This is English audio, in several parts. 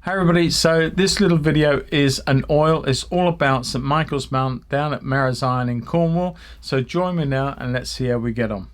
Hi everybody, so this little video is an oil. It's all about St Michael's Mount down at Magenta in Cornwall. So join me now and let's see how we get on.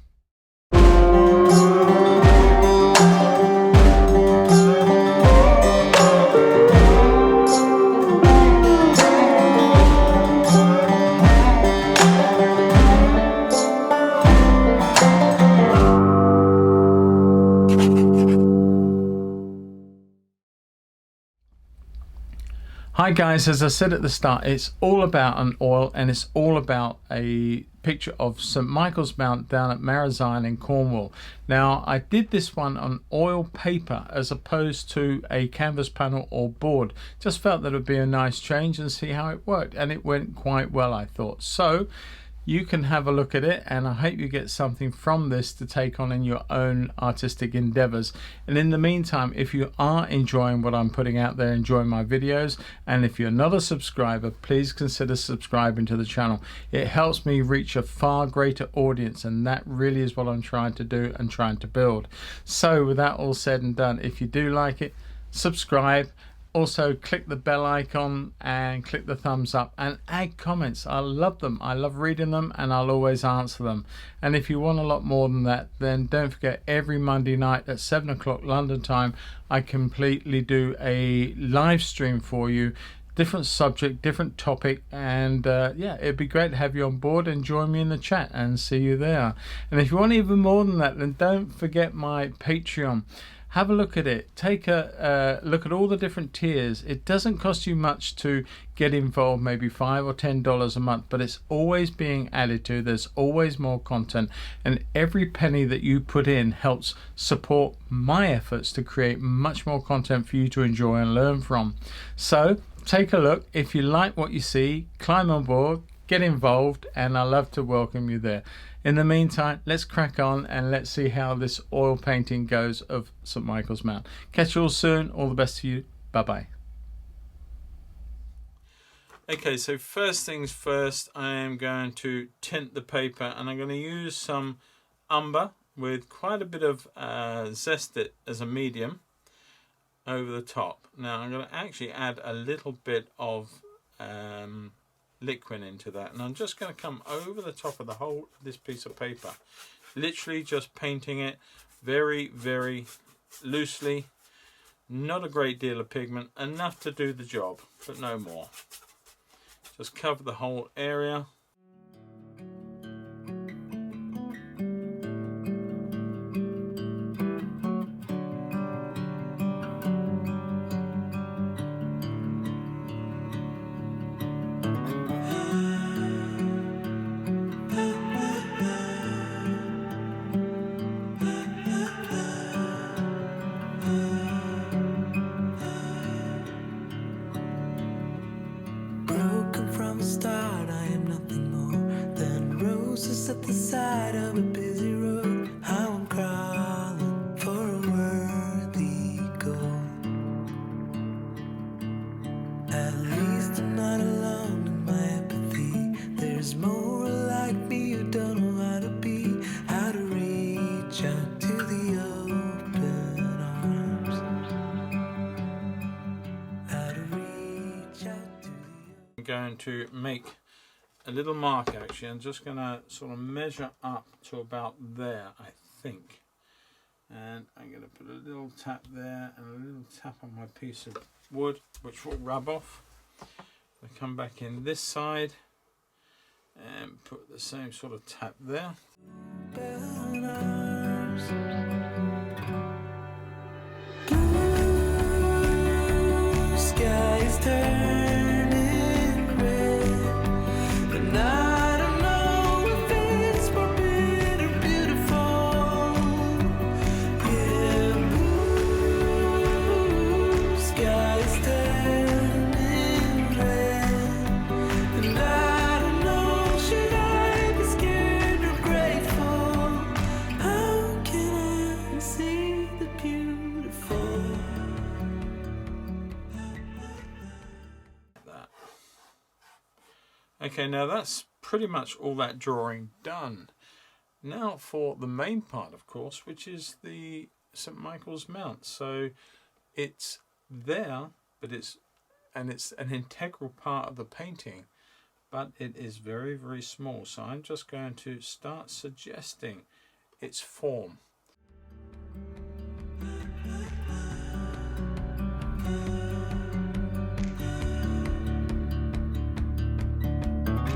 Hi guys, as I said at the start, it's all about an oil and it's all about a picture of St Michael's Mount down at Magenta in Cornwall. Now I did this one on oil paper as opposed to a canvas panel or board. Just felt that it would be a nice change and see how it worked, and it went quite well, I thought. So you can have a look at it, and I hope you get something from this to take on in your own artistic endeavors. And in the meantime, if you are enjoying what I'm putting out there, enjoying my videos, and if you're not a subscriber, please consider subscribing to the channel. It helps me reach a far greater audience, and that really is what I'm trying to do and trying to build. So with that all said and done, if you do like it, subscribe. Also click the bell icon and click the thumbs up and add comments. I love them. I love reading them and I'll always answer them. And if you want a lot more than that, then don't forget, every Monday night at 7 o'clock London time, I completely do a live stream for you. Different subject, different topic, and yeah, it'd be great to have you on board and join me in the chat and see you there. And if you want even more than that, then don't forget my Patreon. Have a look at it. Take a look at all the different tiers. It doesn't cost you much to get involved, maybe $5 or $10 a month, but it's always being added to. There's always more content, and every penny that you put in helps support my efforts to create much more content for you to enjoy and learn from. So take a look. If you like what you see, climb on board, get involved, and I love to welcome you there. In the meantime, let's crack on and let's see how this oil painting goes of St Michael's Mount. Catch you all soon. All the best to you. Bye-bye. Okay, so first things first, I am going to tint the paper, and I'm going to use some Umber with quite a bit of Zested as a medium over the top. Now I'm going to actually add a little bit of liquid into that, and I'm just going to come over the top of the whole this piece of paper, literally just painting it very, very loosely. Not a great deal of pigment, enough to do the job, but no more. Just cover the whole area. At the side of a busy road, how I'm crawling for a worthy goal. At least I'm not alone in my empathy. There's more like me who don't know how to be, how to reach out to the open arms, how to reach out to the I'm going to make a little mark. Actually, I'm just going to sort of measure up to about there, I think, and I'm going to put a little tap there and a little tap on my piece of wood, which will rub off. I come back in this side and put the same sort of tap there. open arms. Blue sky is turning red, and I don't know if it's forbidden or beautiful. Yeah, blue sky is turning red, and I don't know, should I be scared or grateful? How can I see the beautiful? That. Okay, now that's pretty much all that drawing done. Now for the main part, of course, which is the St Michael's Mount. So it's there but it's an integral part of the painting, but it is very, very small. So I'm just going to start suggesting its form.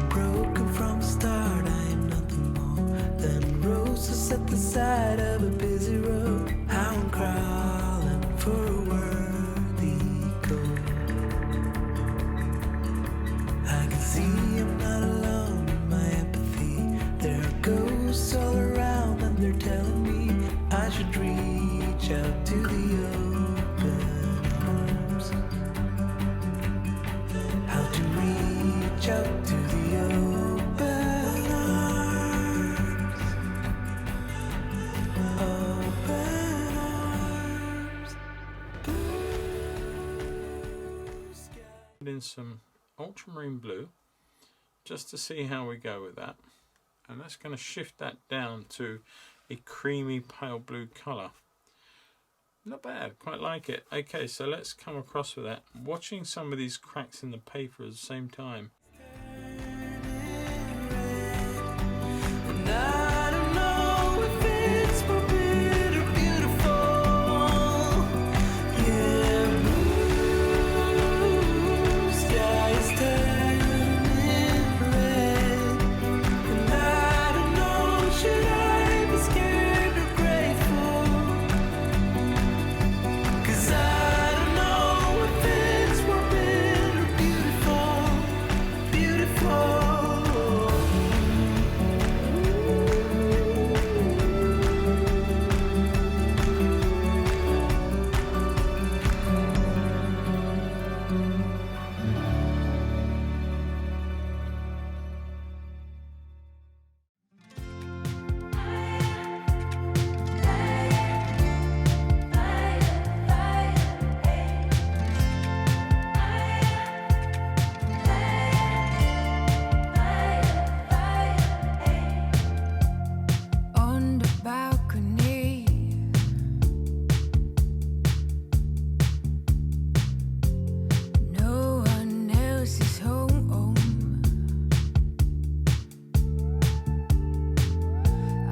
Broken from the start, I am nothing more than roses at the side of a busy road. How I'm crawling for a worthy goal. I can see I'm not alone in my empathy. There are ghosts all around and they're telling me I should reach out to the open arms. How to reach out to the open arms. Open arms. Blue sky. Put in some ultramarine blue just to see how we go with that, and that's going to shift that down to a creamy pale blue colour. Not bad, quite like it. Okay, so let's come across with that, watching some of these cracks in the paper at the same time. And I don't know if it's for good or beautiful. Yeah, blue sky is turning red. And I don't know, should I be scared or grateful? 'Cause I don't know if it's forbidden or beautiful, beautiful. On the balcony, no one else is home.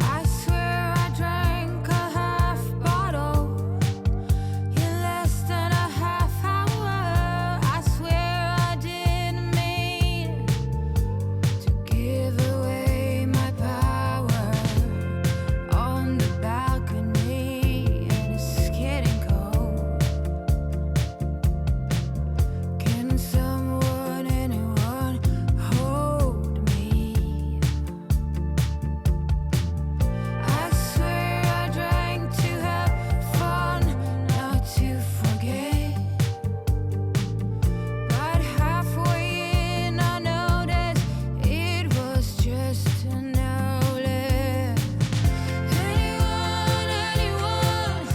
I swear I drank a half bottle in less than a half hour. I swear I didn't mean to give away my power. On the balcony, and it's getting cold. Can someone, anyone, hold me? I swear I drank to have fun, not to forget. But halfway in, I noticed it was just an outlet. Anyone, anyone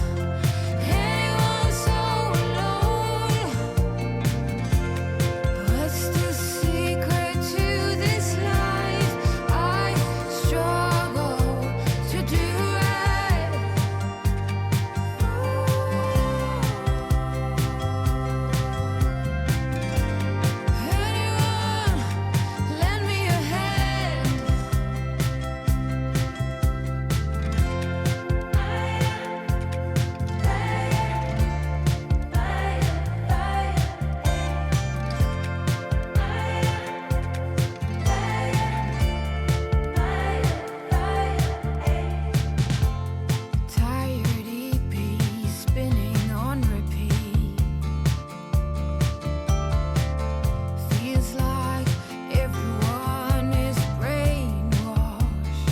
so alone? What's the secret to this life? I struggle to do right. Anyone, lend me a hand. Tired EP spinning on repeat. Feels like everyone is brainwashed.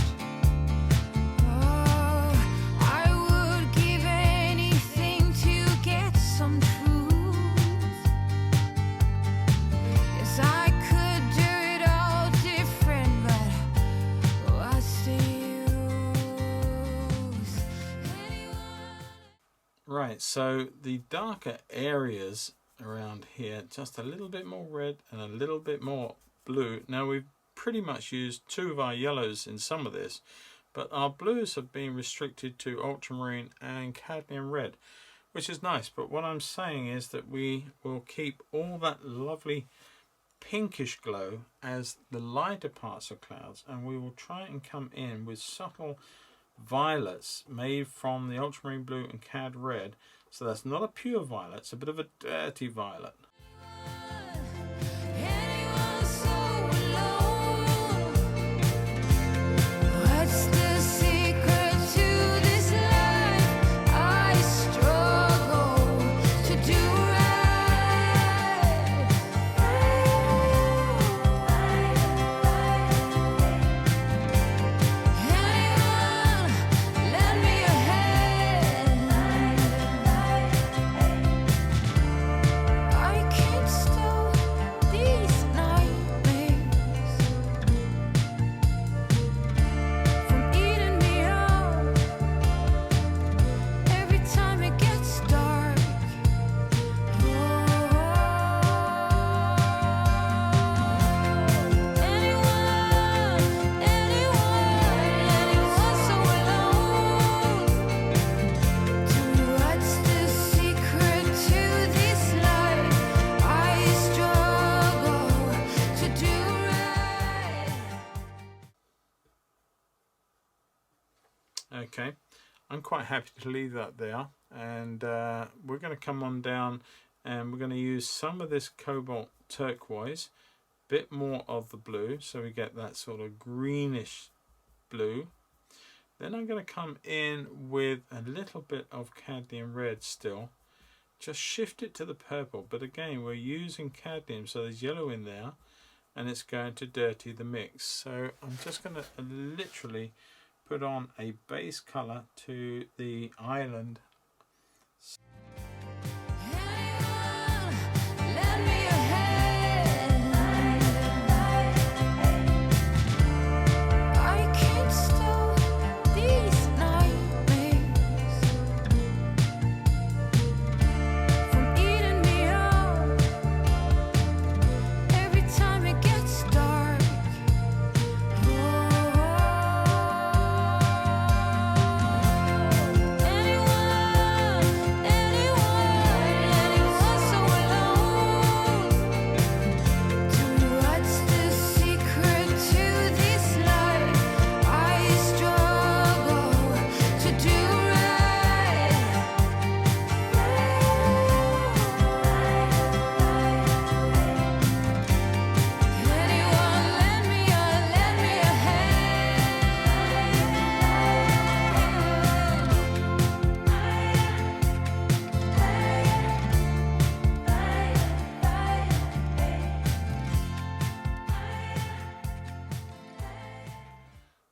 Oh, I would give anything to get some truth. Yes, I could do it all different, but what's the use? Right, so the darker areas around here, just a little bit more red and a little bit more blue. Now we've pretty much used two of our yellows in some of this, but our blues have been restricted to ultramarine and cadmium red. which is nice. But what I'm saying is that we will keep all that lovely pinkish glow as the lighter parts of clouds, and we will try and come in with subtle violets made from the ultramarine blue and cad red. So that's not a pure violet, it's a bit of a dirty violet. Okay, I'm quite happy to leave that there, and we're going to come on down and we're going to use some of this cobalt turquoise, bit more of the blue, so we get that sort of greenish blue. Then I'm going to come in with a little bit of cadmium red still, just shift it to the purple, but again we're using cadmium, so there's yellow in there and it's going to dirty the mix. So I'm just going to literally put on a base colour to the island.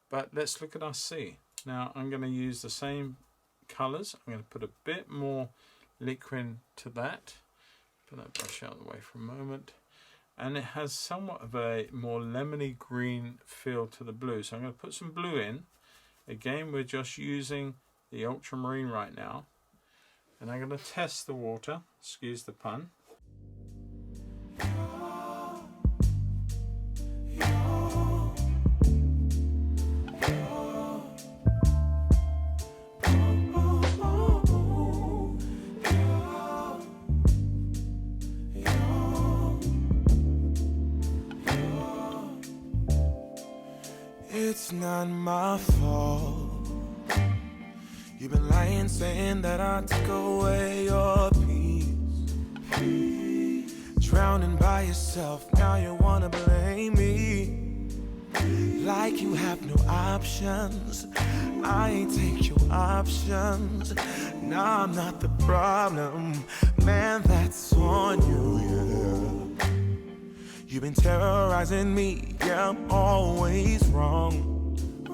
But let's look at our sea. Now I'm going to use the same colours. I'm going to put a bit more liquid to that. Put that brush out of the way for a moment. And it has somewhat of a more lemony green feel to the blue. So I'm going to put some blue in. Again, we're just using the ultramarine right now. And I'm going to test the water, excuse the pun. It's not my fault. You've been lying, saying that I took away your peace. Drowning by yourself, now you wanna blame me. Like you have no options. I ain't take your options. Now I'm not the problem, man, that's on you, yeah. You've been terrorizing me, yeah, I'm always wrong.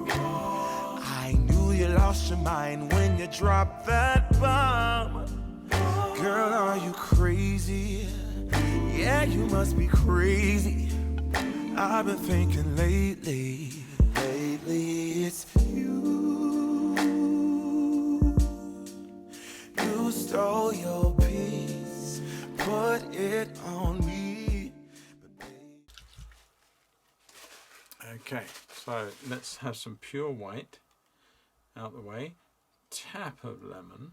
I knew you lost your mind when you dropped that bomb. Girl, are you crazy? Yeah, you must be crazy. I've been thinking lately it's you. You stole your peace, put it on me. Okay, so let's have some pure white out the way, tap of lemon,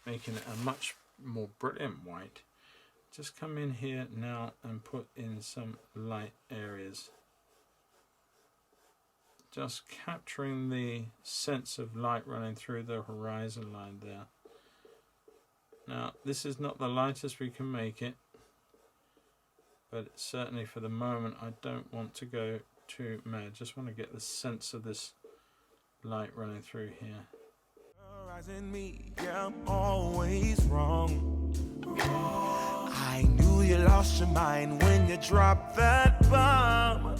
making it a much more brilliant white. Just come in here now and put in some light areas. Just capturing the sense of light running through the horizon line there. Now, this is not the lightest we can make it, but certainly for the moment I don't want to go too mad. Just want to get the sense of this light running through here. Me, yeah, I'm always wrong. I knew you lost your mind when you dropped that bomb.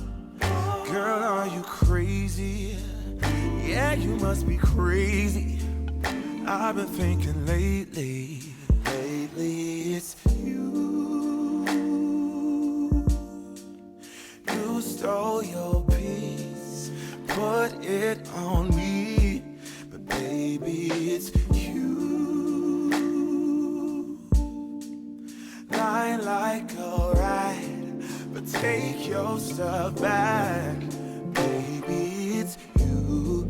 Girl, are you crazy? Yeah, you must be crazy. I've been thinking lately it's you. You stole your piece, put it on me, but baby, it's you. Lying like a rat, but take your stuff back, baby, it's you.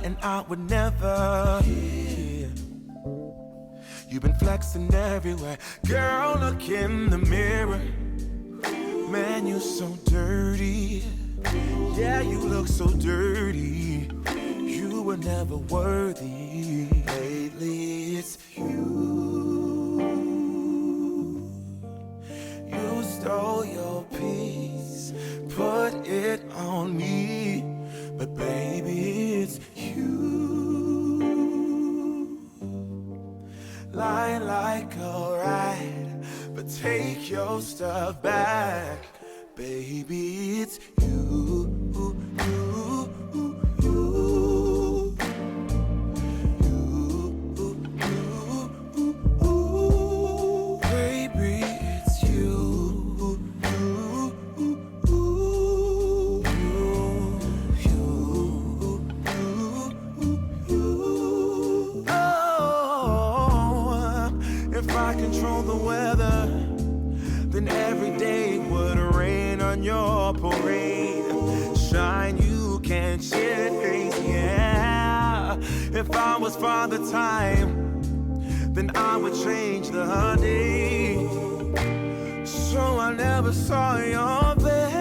And I would never hear. You've been flexing everywhere. Girl, look in the mirror. Man, you're so dirty. Yeah, you look so dirty. You were never worthy. Lately, it's you. You stole your piece, put it on me, but baby, it's you. Lying like a rat, but take your stuff back, baby, it's you. Your parade, shine, you can't chase, yeah. If I was Father Time, then I would change the day, so I never saw your face.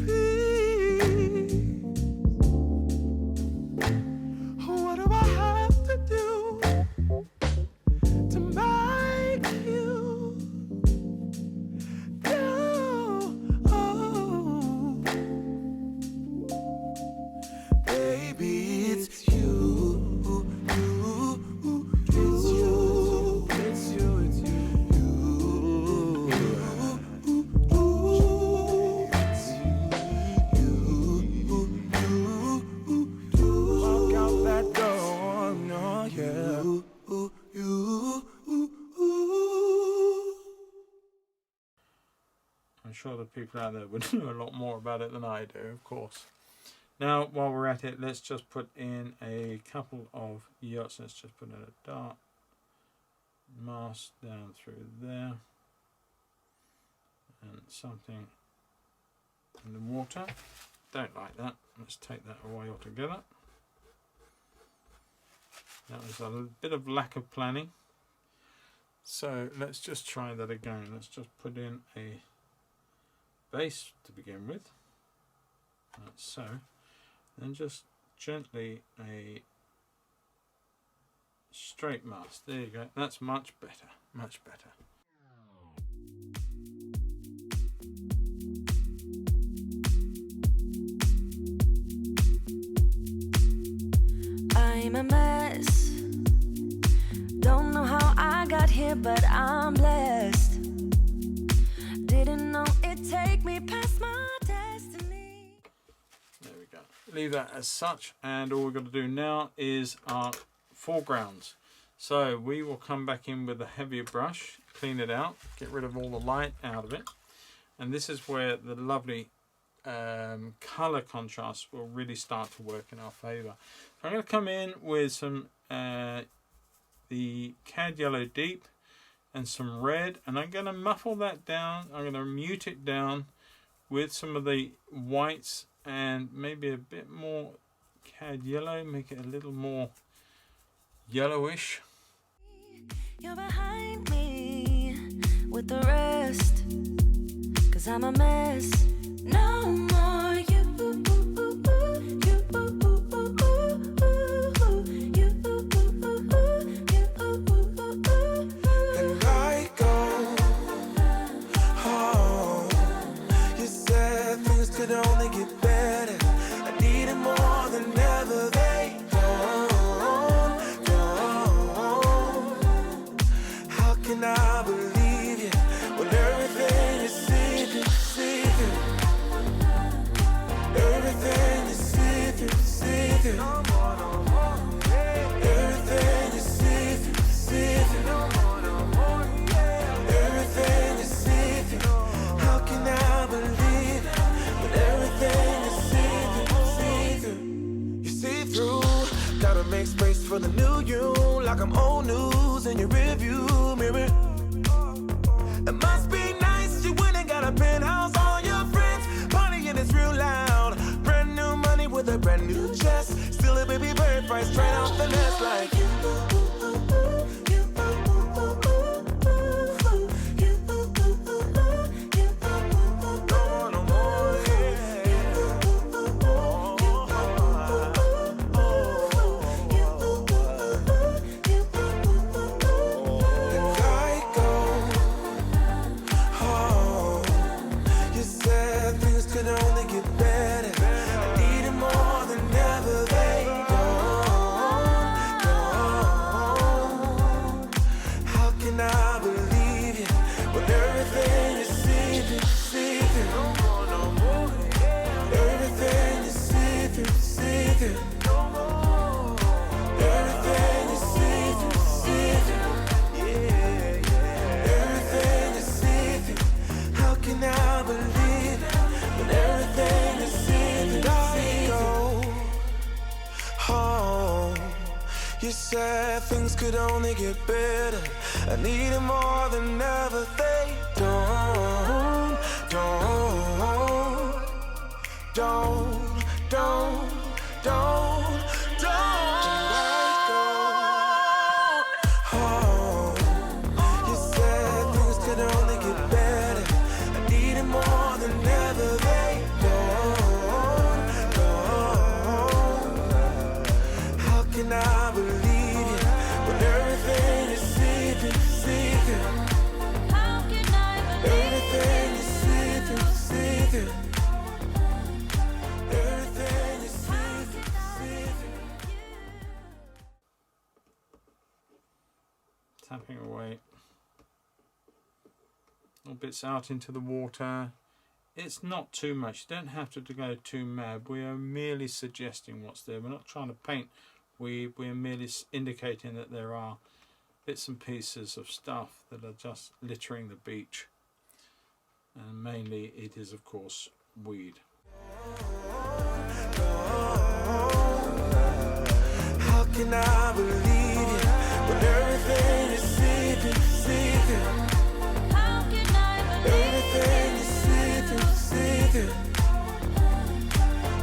Please, what do I have to do to make you? I'm sure the people out there would know a lot more about it than I do, of course. Now, while we're at it, let's just put in a couple of yachts. Let's just put in a dark mask down through there. And something in the water. Don't like that. Let's take that away altogether. That was a bit of lack of planning. So let's just try that again. Let's just put in a base to begin with, like so, then just gently a straight mask. There you go. That's much better, much better. I'm a mess. Don't know how I got here, but I'm blessed. Didn't know it'd take me past my destiny. There we go. Leave that as such, and all we've got to do now is our foregrounds. So we will come back in with a heavier brush, clean it out, get rid of all the light out of it. And this is where the lovely colour contrast will really start to work in our favour. So I'm going to come in with some the Cad Yellow Deep and some red, and I'm going to muffle that down. I'm going to mute it down with some of the whites and maybe a bit more Cad Yellow, make it a little more yellowish. You're behind me with the rest, 'cause I'm a mess. No more you. And I go home. You said things could only get better. I needed more than ever. They don't. How can I believe you when everything is secret, secret? Everything is secret, secret. Everything is secret, secret. Everything is secret. How can I believe it when everything is secret, secret? You see through, gotta make space for the new you, like I'm old news in your rearview mirror. It must be nice, you went and got a penthouse, all your friends partying, it's real loud. Brand new money with a brand new chest, still a baby bird right straight off the nest like you. No more, And I go home. You said things could only get better. I needed more than ever. They don't. How can I believe you when everything is secret, secret? Everything is secret, secret. Everything is secret, secret. Everything is secret. How can I believe it when everything is secret, secret? Home. You said things could only get better. I need it more than ever. They don't. I go home. You said things could only get better. I need it more than ever. They don't. How can I believe you when everything is secret, secret? How can I believe Everything is secret, secret. Everything is secret, secret. Tapping away little bits out into the water. It's not too much, you don't have to go too mad. We are merely suggesting what's there. We're not trying to paint, we're merely indicating that there are bits and pieces of stuff that are just littering the beach, and mainly it is of course weed. How can I believe you when everything is secret, secret? How can I believe Everything is secret, secret.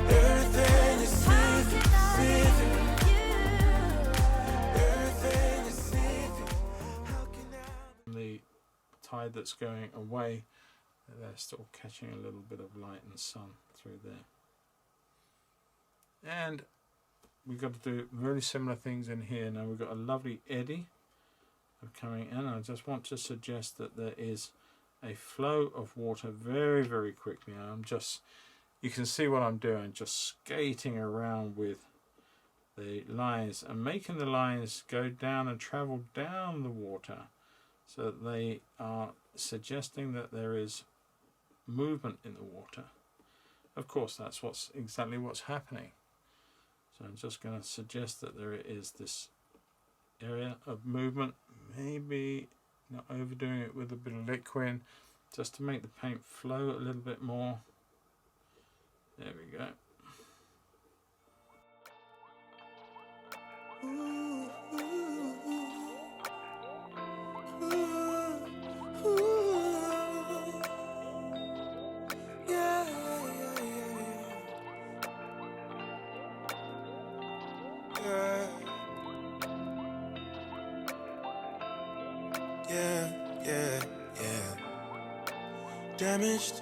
Everything is secret, secret. Everything is secret. How can I? The tide that's going away, they're still catching a little bit of light and sun through there. And we've got to do very similar things in here. Now we've got a lovely eddy coming in. I just want to suggest that there is a flow of water very, very quickly. You can see what I'm doing, just skating around with the lines and making the lines go down and travel down the water, so that they are suggesting that there is movement in the water. Of course, that's exactly what's happening. So I'm just going to suggest that there is this area of movement. Maybe not overdoing it with a bit of liquid, just to make the paint flow a little bit more. There we go. Damaged.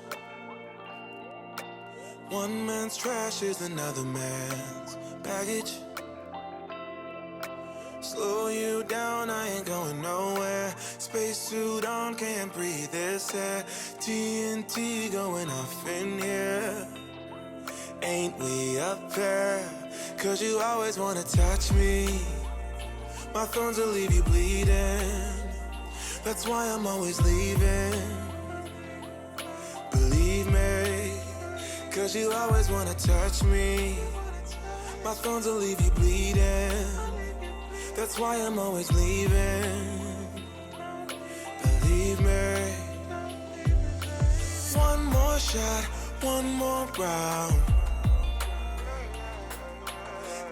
One man's trash is another man's baggage. Slow you down, I ain't going nowhere. Spacesuit on, can't breathe this air. TNT going off in here. Ain't we up there? Cause you always wanna touch me. My thorns will leave you bleeding. That's why I'm always leaving. Believe me, cause you always wanna touch me. My thorns will leave you bleeding. That's why I'm always leaving. Believe me. One more shot, one more round.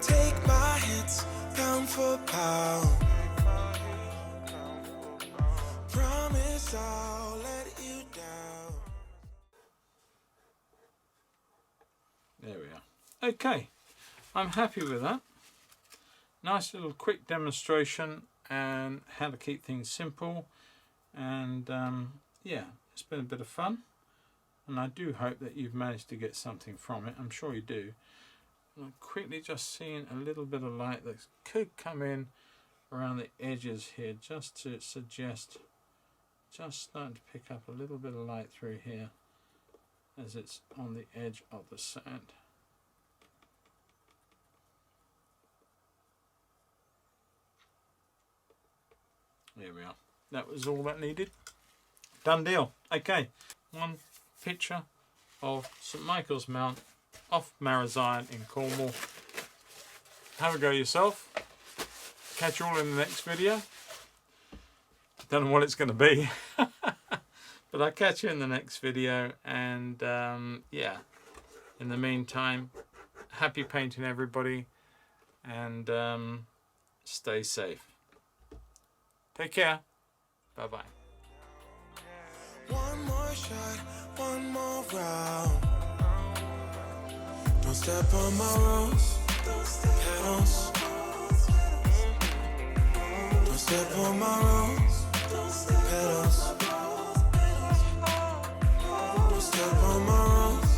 Take my hits, pound for pound. Promise I'll let you down. There we are. Okay, I'm happy with that. Nice little quick demonstration and how to keep things simple. And yeah, it's been a bit of fun. And I do hope that you've managed to get something from it. I'm sure you do. I'm quickly just seeing a little bit of light that could come in around the edges here, just to suggest, just starting to pick up a little bit of light through here as it's on the edge of the sand. There we are. That was all that needed. Done deal. Okay, one picture of St Michael's Mount off Magenta in Cornwall. Have a go yourself. Catch you all in the next video. Don't know what it's going to be. But I'll catch you in the next video. And yeah, in the meantime, happy painting everybody. And stay safe. Take care. Bye-bye. One more shot, one more round. Don't step on my rose petals. Don't step on my rose petals. Don't step on my rose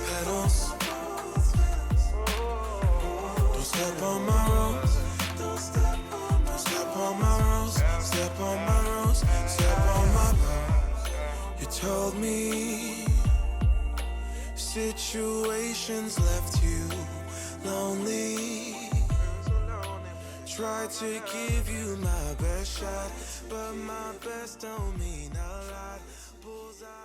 petals. Don't step on my rose. Don't step on my rose. Step on my rose. Step on my rose. You told me situations left you lonely. Tried to give you my best shot, but my best don't mean a lot. Bullseye.